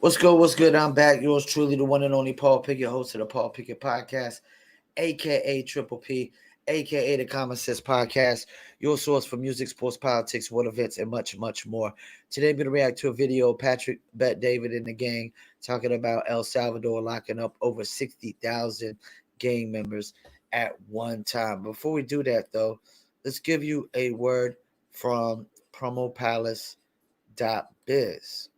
What's good? What's good? I'm back. Yours truly, the one and only Paul Pickett, host of the Paul Pickett Podcast, aka Triple P, aka the Common Sense Podcast, your source for music, sports, politics, world events, and much, much more. Today, I'm going to react to a video of Patrick Bet David and the gang talking about El Salvador locking up over 60,000 gang members at one time. Before we do that, though, let's give you a word from promopalace.biz.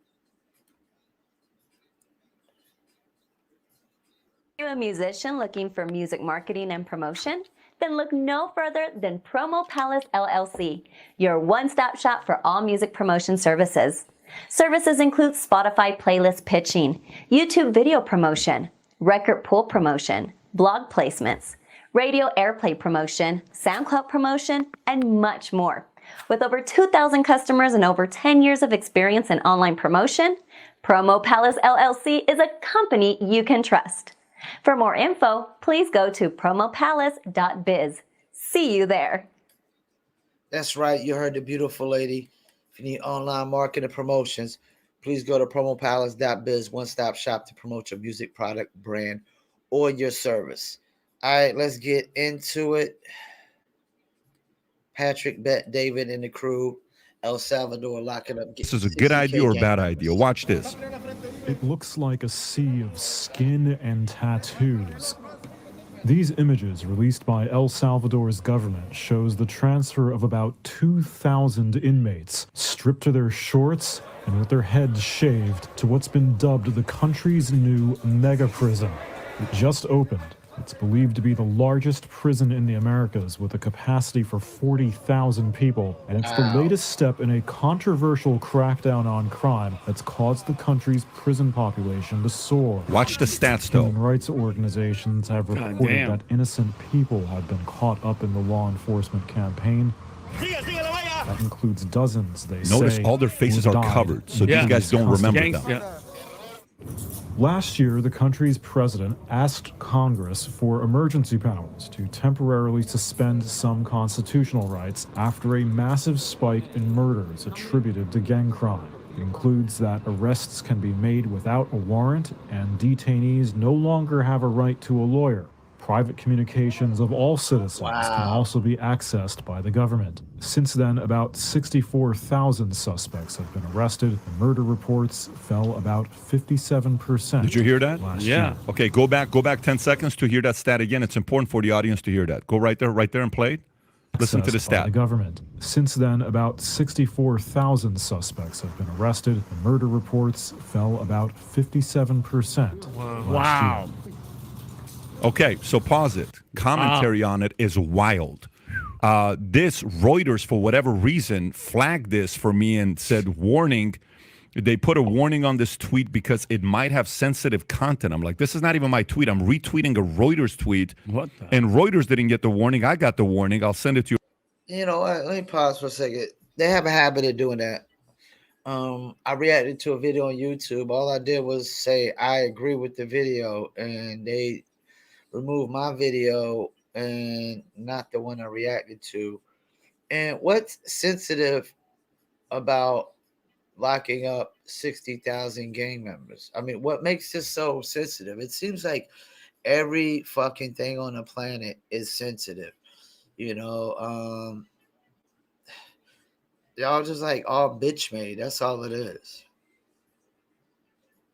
Are you a musician looking for music marketing and promotion? Then look no further than Promo Palace LLC, your one-stop shop for all music promotion services. Services include Spotify playlist pitching, YouTube video promotion, record pool promotion, blog placements, radio airplay promotion, SoundCloud promotion, and much more. With over 2,000 customers and over 10 years of experience in online promotion, Promo Palace LLC is a company you can trust. For more info, please go to promopalace.biz. See you there. That's right. You heard the beautiful lady. If you need online marketing promotions, please go to promopalace.biz, one-stop shop to promote your music product, brand, or your service. All right, let's get into it. Patrick Bet David and the crew, El Salvador locking up. This is a good idea or a bad idea. Watch this. It looks like a sea of skin and tattoos. These images released by El Salvador's government shows the transfer of about 2,000 inmates stripped to their shorts and with their heads shaved to what's been dubbed the country's new mega prison. It just opened. It's believed to be the largest prison in the Americas with a capacity for 40,000 people, and it's the latest step in a controversial crackdown on crime that's caused the country's prison population to soar. Watch the stats, though. Human rights organizations have reported that innocent people have been caught up in the law enforcement campaign. That includes dozens, they say. Notice all their faces are covered, so these guys don't remember them. Last year, the country's president asked Congress for emergency powers to temporarily suspend some constitutional rights after a massive spike in murders attributed to gang crime. It includes that arrests can be made without a warrant and detainees no longer have a right to a lawyer. Private communications of all citizens can also be accessed by the government. Since then, about 64,000 suspects have been arrested. The murder reports fell about 57%. Did you hear that? Last year. Okay, go back 10 seconds to hear that stat again. It's important for the audience to hear that. Go right there and play it. Listen to the stat. The government. Since then, about 64,000 suspects have been arrested. The murder reports fell about 57%. Wow. Okay, so pause it. Commentary on it is wild. This Reuters, for whatever reason, flagged this for me and said, warning. They put a warning on this tweet because it might have sensitive content. I'm like, this is not even my tweet. I'm retweeting a Reuters tweet. What the? And Reuters didn't get the warning. I got the warning. I'll send it to you. You know what? Let me pause for a second. They have a habit of doing that. I reacted to a video on YouTube. All I did was say, I agree with the video. And they remove my video and not the one I reacted to. And what's sensitive about locking up 60,000 gang members? I mean, what makes this so sensitive? It seems like every fucking thing on the planet is sensitive. You know, y'all just like all bitch made. That's all it is.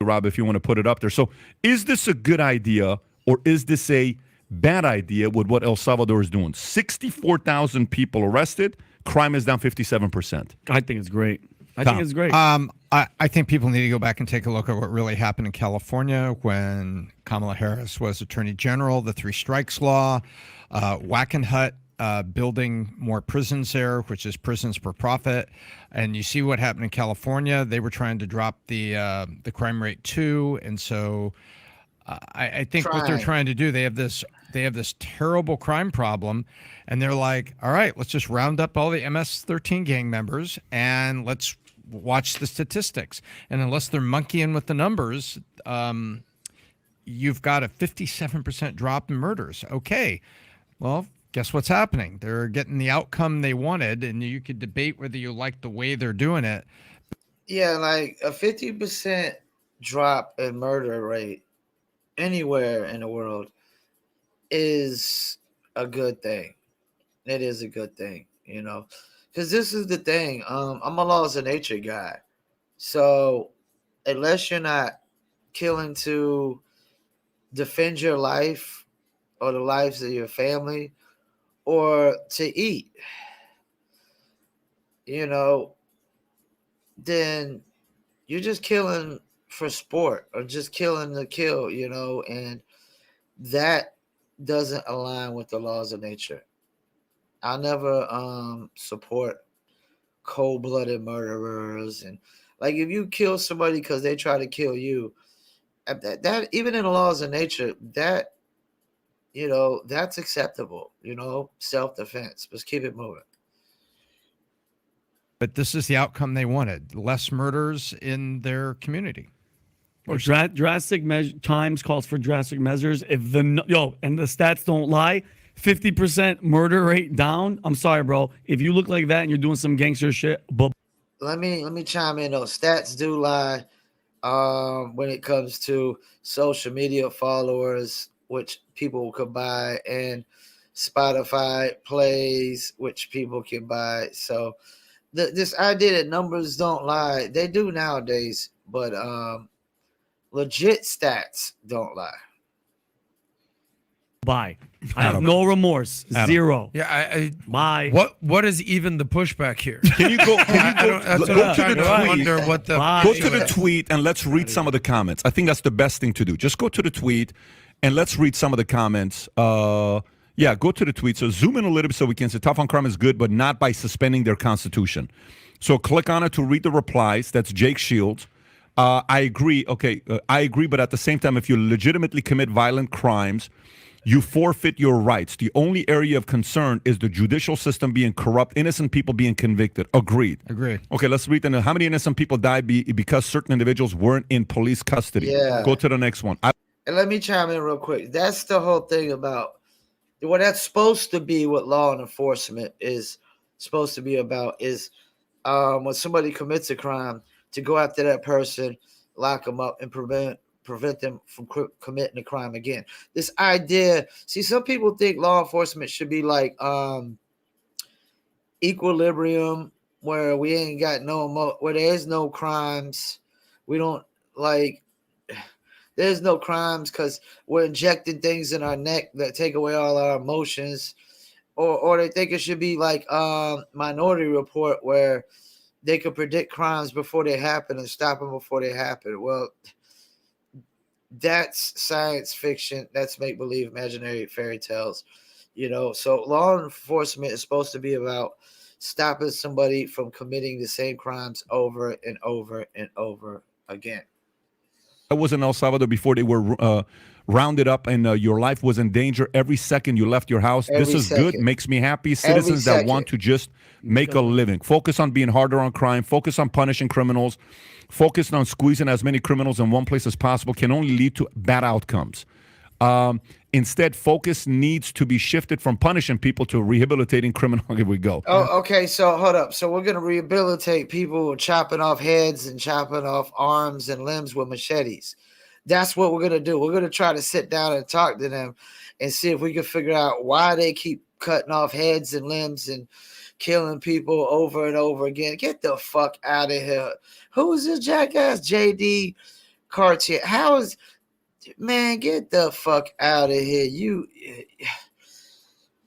Rob, if you want to put it up there. So is this a good idea? Or is this a bad idea with what El Salvador is doing? 64,000 people arrested. Crime is down 57%. I think it's great. I think it's great. I think people need to go back and take a look at what really happened in California when Kamala Harris was Attorney General, the three strikes law, Wackenhut building more prisons there, which is prisons for profit. And you see what happened in California. They were trying to drop the crime rate too. And so I think what they're trying to do, they have this terrible crime problem, and they're like, all right, let's just round up all the MS-13 gang members and let's watch the statistics. And unless they're monkeying with the numbers, you've got a 57% drop in murders. Okay, well, guess what's happening? They're getting the outcome they wanted, and you could debate whether you like the way they're doing it. Yeah, like a 50% drop in murder rate anywhere in the world is a good thing. It is a good thing, you know, because this is the thing. I'm a laws of nature guy, so unless you're not killing to defend your life or the lives of your family or to eat, you know, then you're just killing for sport or just killing to kill, you know, and that doesn't align with the laws of nature. I never support cold-blooded murderers, and like if you kill somebody because they try to kill you, that even in the laws of nature, that you know that's acceptable. You know, self-defense. Let's keep it moving. But this is the outcome they wanted: less murders in their community. Or drastic times calls for drastic measures. If the and the stats don't lie, 50% murder rate down. I'm sorry, bro. If you look like that and you're doing some gangster shit, but Let me chime in though. Stats do lie when it comes to social media followers, which people could buy, and Spotify plays, which people can buy. So this idea that numbers don't lie, they do nowadays, but legit stats don't lie. bye. I have no remorse. Adam. Zero. Yeah, Bye. what is even the pushback here? Can you go? That's what Go I'm to trying the to tweet. wonder what the Bye. Go to the tweet and let's read some of the comments. I think that's the best thing to do. Just go to the tweet and let's read some of the comments. Yeah, go to the tweet. So zoom in a little bit so we can say tough on crime is good, but not by suspending their constitution. So click on it to read the replies. That's Jake Shields. I agree. Okay, I agree. But at the same time, if you legitimately commit violent crimes, you forfeit your rights. The only area of concern is the judicial system being corrupt, innocent people being convicted. Agreed. Agreed. Okay, let's read. How many innocent people died because certain individuals weren't in police custody? Yeah. Go to the next one. And let me chime in real quick. That's the whole thing about what that's supposed to be. What law enforcement is supposed to be about is when somebody commits a crime, to go after that person, lock them up, and prevent them from committing a crime again. This idea, see, some people think law enforcement should be like equilibrium, where we ain't got where there is no crimes. We don't like. There's no crimes because we're injecting things in our neck that take away all our emotions, or they think it should be like Minority Report, where they could predict crimes before they happen and stop them before they happen. Well, that's science fiction. That's make-believe, imaginary fairy tales, you know. So law enforcement is supposed to be about stopping somebody from committing the same crimes over and over and over again. I was in El Salvador before they were rounded up and your life was in danger every second you left your house. This is good. Makes me happy. Citizens that want to just make a living. Focus on being harder on crime. Focus on punishing criminals. Focus on squeezing as many criminals in one place as possible can only lead to bad outcomes. Instead, focus needs to be shifted from punishing people to rehabilitating criminals. Here we go. Oh, okay. So hold up. So we're going to rehabilitate people chopping off heads and chopping off arms and limbs with machetes. That's what we're going to do. We're going to try to sit down and talk to them and see if we can figure out why they keep cutting off heads and limbs and killing people over and over again. Get the fuck out of here. Who is this jackass? JD Cartier. How is... Man, get the fuck out of here.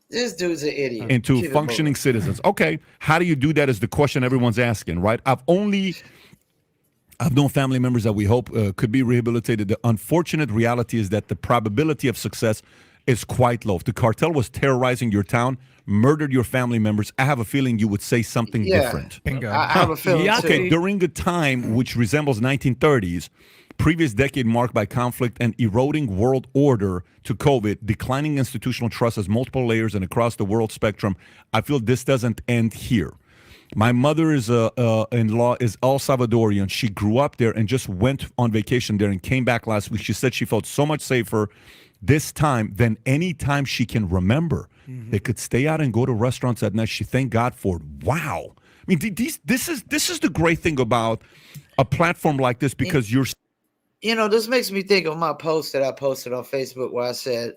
This dude's an idiot. Into functioning citizens. Okay, how do you do that is the question everyone's asking, right? I've known family members that we hope could be rehabilitated. The unfortunate reality is that the probability of success is quite low. If the cartel was terrorizing your town, murdered your family members, I have a feeling you would say something different. Bingo. I have a feeling too. Okay, during a time which resembles 1930s, previous decade marked by conflict and eroding world order to COVID, declining institutional trust as multiple layers and across the world spectrum, I feel this doesn't end here. My mother-in-law is El Salvadorian. She grew up there and just went on vacation there and came back last week. She said she felt so much safer this time than any time she can remember. Mm-hmm. They could stay out and go to restaurants at night. She thanked God for it. Wow. I mean, this is the great thing about a platform like this, because you're... This makes me think of my post that I posted on Facebook where I said,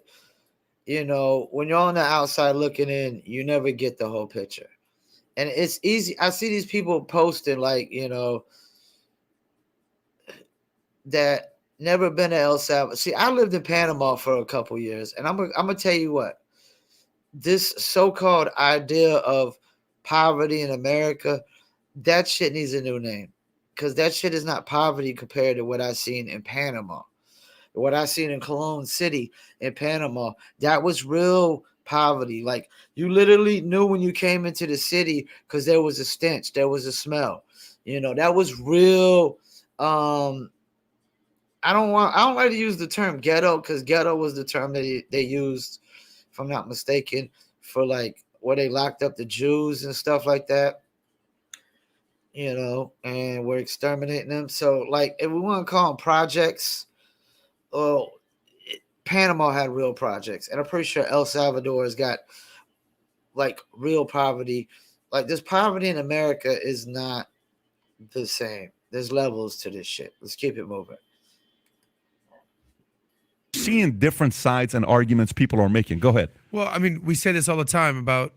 when you're on the outside looking in, you never get the whole picture. And it's easy. I see these people posting like, that never been to El Salvador. See, I lived in Panama for a couple years, and I'm gonna tell you what, this so-called idea of poverty in America, that shit needs a new name, because that shit is not poverty compared to what I seen in Panama. What I seen in Cologne City in Panama, that was real poverty. Like, you literally knew when you came into the city because there was a stench, there was a smell. That was real. I don't like to use the term ghetto, because ghetto was the term that they used, if I'm not mistaken, for like where they locked up the Jews and stuff like that. And we're exterminating them. So, like, if we want to call them projects, well, Panama had real projects, and I'm pretty sure El Salvador has got like real poverty. Like, this poverty in America is not the same. There's levels to this shit. Let's keep it moving. Seeing different sides and arguments people are making. Go ahead. Well, I mean, we say this all the time about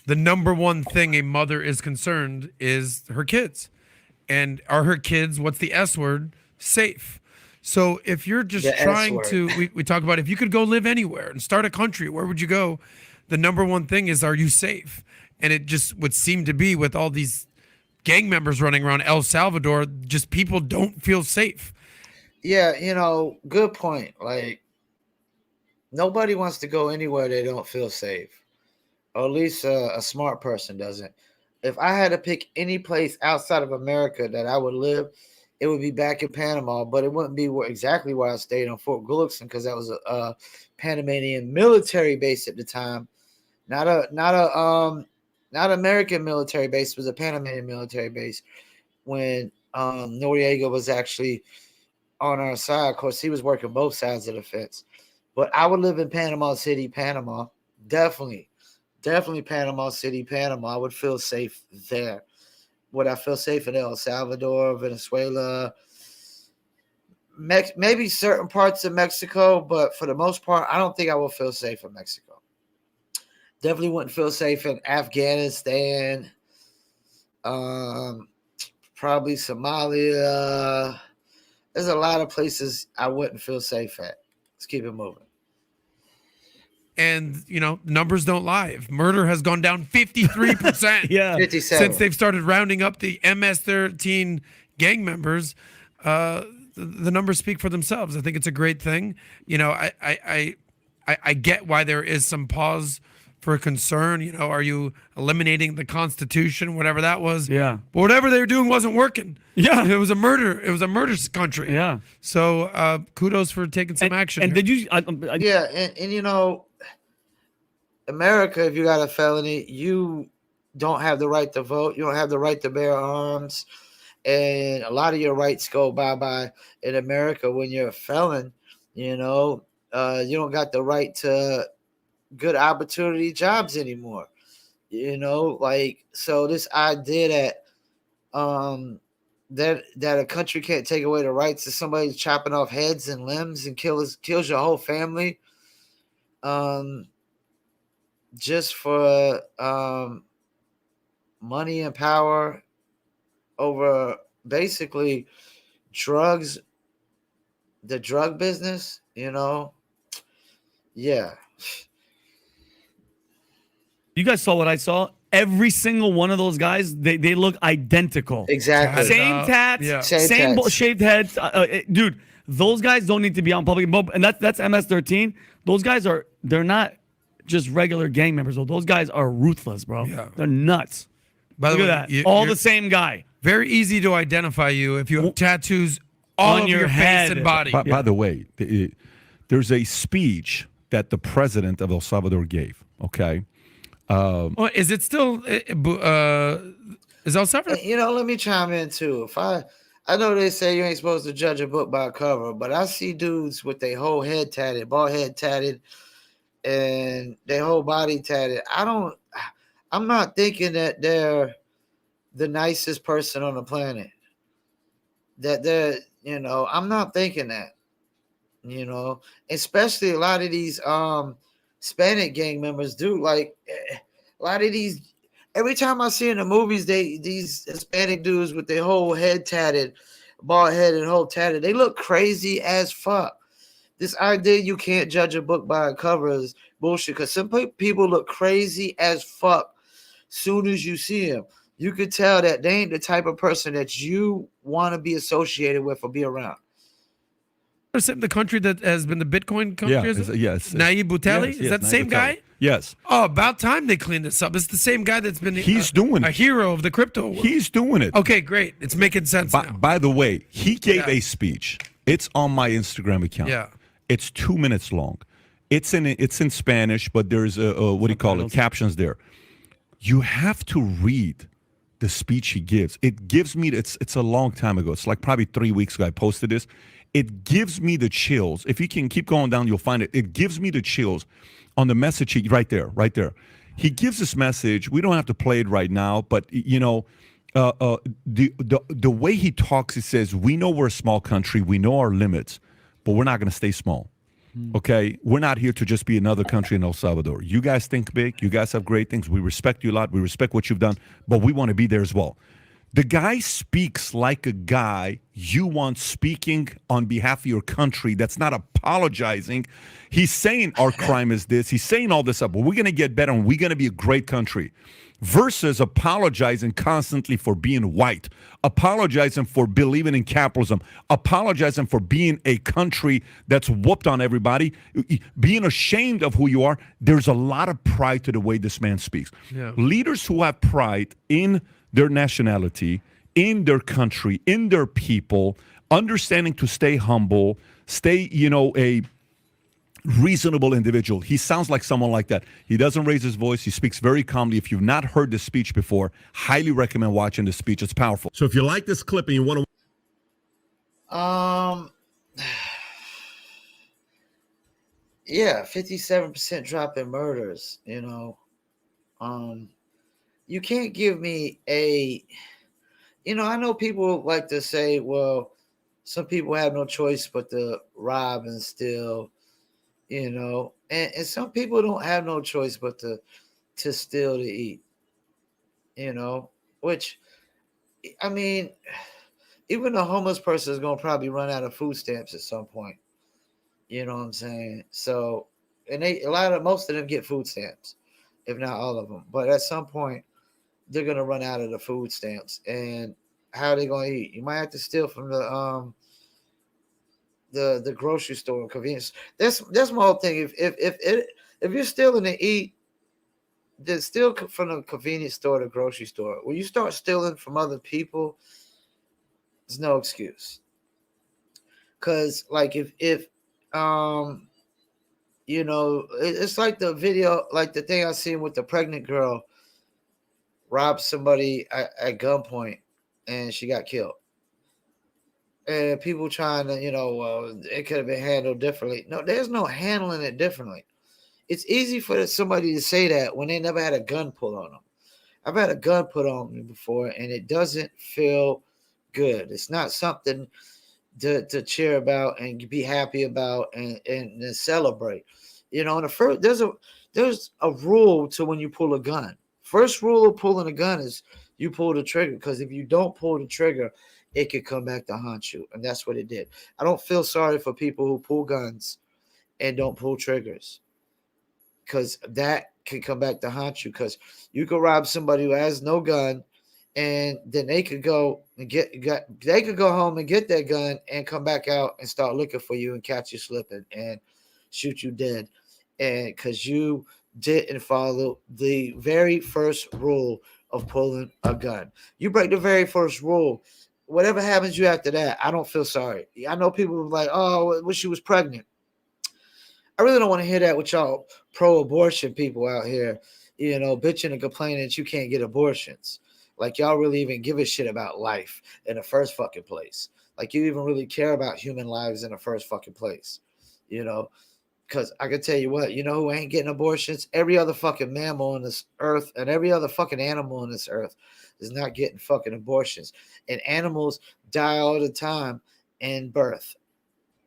the number one thing a mother is concerned is her kids. And are her kids, what's the S word, safe? So if you're just The trying S to, we talk about if you could go live anywhere and start a country, where would you go? The number one thing is, are you safe? And it just would seem to be with all these gang members running around El Salvador, just people don't feel safe. Yeah, good point. Like, nobody wants to go anywhere they don't feel safe, or at least a smart person doesn't. If I had to pick any place outside of America that I would live, it would be back in Panama, but it wouldn't be exactly where I stayed on Fort Gullickson, because that was a Panamanian military base at the time, not American military base. It was a Panamanian military base when Noriega was actually on our side. Of course, he was working both sides of the fence. But I would live in Panama City, Panama. Definitely Panama City, Panama. I would feel safe there. Would I feel safe in El Salvador, Venezuela? Maybe certain parts of Mexico, but for the most part, I don't think I will feel safe in Mexico. Definitely wouldn't feel safe in Afghanistan. Probably Somalia. There's a lot of places I wouldn't feel safe at. Let's keep it moving. And, numbers don't lie. If murder has gone down 53% Yeah. 57. since they've started rounding up the MS-13 gang members, the numbers speak for themselves. I think it's a great thing. I get why there is some pause for concern. Are you eliminating the Constitution, whatever that was? Yeah. But whatever they were doing wasn't working. Yeah. It was a murder. It was a murder country. Yeah. So kudos for taking some action. And here. did you? Yeah, and America, if you got a felony, you don't have the right to vote. You don't have the right to bear arms. And a lot of your rights go bye-bye in America when you're a felon. You don't got the right to good opportunity jobs anymore. So this idea that a country can't take away the rights of somebody chopping off heads and limbs and kills your whole family, just for money and power over basically drugs, the drug business, yeah. You guys saw what I saw? Every single one of those guys, they look identical. Exactly. Same tats, Yeah. Same tats. shaved heads. Dude, those guys don't need to be on public. And that's MS-13. Those guys they're not just regular gang members. Those guys are ruthless, bro. Yeah. They're nuts. By the Look way, at that. All the same guy. Very easy to identify you if you have tattoos all On over your your head. face and body. By the way, there's a speech that the president of El Salvador gave. Okay. Oh, is it still? Is El Salvador? Let me chime in too. I know they say you ain't supposed to judge a book by a cover, but I see dudes with their whole head tatted, bald head tatted, and their whole body tatted. I'm not thinking that they're the nicest person on the planet. That You know, I'm not thinking that. Especially a lot of these Hispanic gang members do. Like a lot of these, every time I see in the movies, these Hispanic dudes with their whole head tatted, bald head and whole tatted, they look crazy as fuck. This idea you can't judge a book by a cover is bullshit, because some people look crazy as fuck soon as you see them. You could tell that they ain't the type of person that you want to be associated with or be around. The country that has been the Bitcoin country? Yes. Nayib Bukele? Is that the same guy? Yes. Oh, about time they cleaned this up. It's the same guy that's been doing a it. hero of the crypto world. He's doing it. Okay, great. It's making sense now. By the way, he gave a speech. It's on my Instagram account. Yeah. It's 2 minutes long. It's in Spanish, but there's captions there. You have to read the speech he gives. It gives me it's a long time ago. It's like probably 3 weeks ago I posted this. It gives me the chills. If you can keep going down, you'll find it. It gives me the chills on the message right there. He gives this message. We don't have to play it right now, but the way he talks, he says, we know we're a small country. We know our limits, but we're not going to stay small. Okay? We're not here to just be another country in El Salvador. You guys think big. You guys have great things. We respect you a lot. We respect what you've done, but we want to be there as well. The guy speaks like a guy you want speaking on behalf of your country that's not apologizing. He's saying our crime is this. He's saying all this stuff, but we're going to get better and we're going to be a great country. Versus apologizing constantly for being white, apologizing for believing in capitalism, apologizing for being a country that's whooped on everybody, being ashamed of who you are. There's a lot of pride to the way this man speaks. Yeah. Leaders who have pride in their nationality, in their country, in their people, understanding to stay humble, stay, a reasonable individual. He sounds like someone like that. He doesn't raise his voice. He speaks very calmly. If you've not heard this speech before, highly recommend watching this speech. It's powerful. So if you like this clip and you want to... Yeah, 57% drop in murders, you can't give me I know people like to say, well, some people have no choice but to rob and steal, and some people don't have no choice but to steal to eat, which, I mean, even a homeless person is going to probably run out of food stamps at some point. You know what I'm saying? So, and most of them get food stamps, if not all of them. But at some point, they're gonna run out of the food stamps, and how are they gonna eat? You might have to steal from the grocery store, convenience. That's my whole thing. If you're stealing to eat, then steal from the convenience store, the grocery store. When you start stealing from other people, there's no excuse. Cause like if it's like the video, like the thing I seen with the pregnant girl robbed somebody at gunpoint and she got killed. And people trying to, it could have been handled differently. No, there's no handling it differently. It's easy for somebody to say that when they never had a gun pulled on them. I've had a gun put on me before, and it doesn't feel good. It's not something to cheer about and be happy about and celebrate. And there's a rule to when you pull a gun. First rule of pulling a gun is you pull the trigger, because if you don't pull the trigger, it could come back to haunt you. And that's what it did. I don't feel sorry for people who pull guns and don't pull triggers, because that could come back to haunt you, because you could rob somebody who has no gun, and then they could go and go home and get that gun and come back out and start looking for you and catch you slipping and shoot you dead. And because you didn't follow the very first rule of pulling a gun. You break the very first rule. Whatever happens you after that, I don't feel sorry. I know people are like, oh, well, she was pregnant. I really don't want to hear that with y'all pro-abortion people out here, bitching and complaining that you can't get abortions. Like y'all really even give a shit about life in the first fucking place. Like you even really care about human lives in the first fucking place, Because I can tell you what, who ain't getting abortions? Every other fucking mammal on this earth and every other fucking animal on this earth is not getting fucking abortions. And animals die all the time in birth,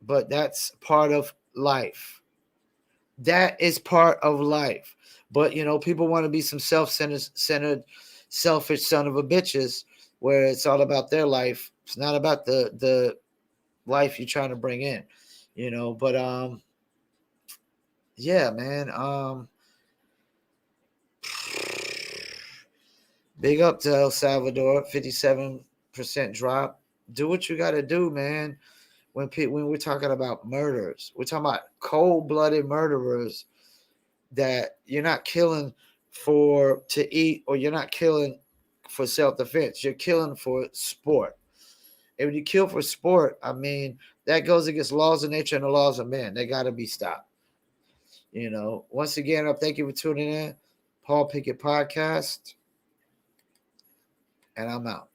but that's part of life. That is part of life. But people want to be some self-centered, selfish son of a bitches, where it's all about their life. It's not about the life you're trying to bring in, But yeah, man. Big up to El Salvador, 57% drop. Do what you got to do, man. When we're talking about murders, we're talking about cold-blooded murderers that you're not killing to eat, or you're not killing for self-defense. You're killing for sport. And when you kill for sport, I mean, that goes against laws of nature and the laws of man. They got to be stopped. Once again, thank you for tuning in. Paul Pickett Podcast. And I'm out.